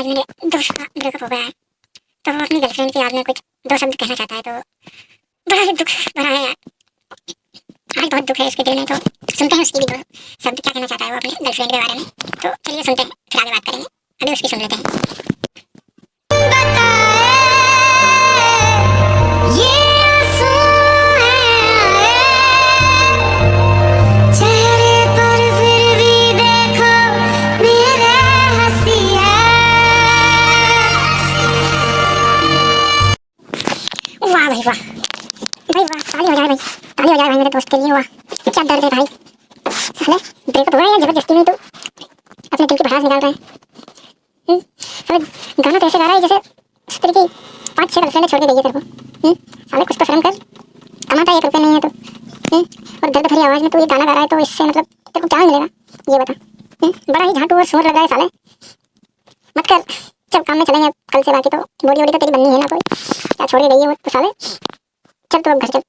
आज मेरे दोस्त का ब्रेकअप हो गया है, तो वो अपनी गर्लफ्रेंड की याद में कुछ दो शब्द कहना चाहता है। तो बड़ा ही दुख भरा है यार, आज बहुत दुख है इसके दिल में। तो सुनते हैं उसकी भी दो शब्द क्या कहना चाहता है वो अपने गर्लफ्रेंड के बारे में। तो चलिए सुनते हैं, फिर आगे बात करेंगे। अभी उसकी सुन लेते हैं। वाह भाई वाह, भाई वाह, ताली हो जाए भाई, ताली हो जाए भाई मेरे दोस्त के लिए। वाह क्या दर्द है भाई, साले ब्रेकअप हो गया या जबरदस्ती में तू अपने दिल की भड़ास निकाल रहा है। साले गाना तो ऐसे गा रहा है जैसे उस तेरे की 5-6 गर्लफ्रेंड छोड़ के गई है तेरे को। साले कुछ तो शर्म कर, कमाता 1 रुपया नहीं है तो। और दर्द भरी आवाज में तू ये गाना गा रहा है, तो इससे मतलब तेरे को क्या मिलेगा ये बता। बड़ा ही झाटू और शोर लग रहा है साले, मत कर। चल काम में चलेंगे कल से, बाकी तो बॉडी वॉडी तो तेरी बननी है ना कोई, क्या छोड़ के गई है वो तो साले। चल तू अब घर चल।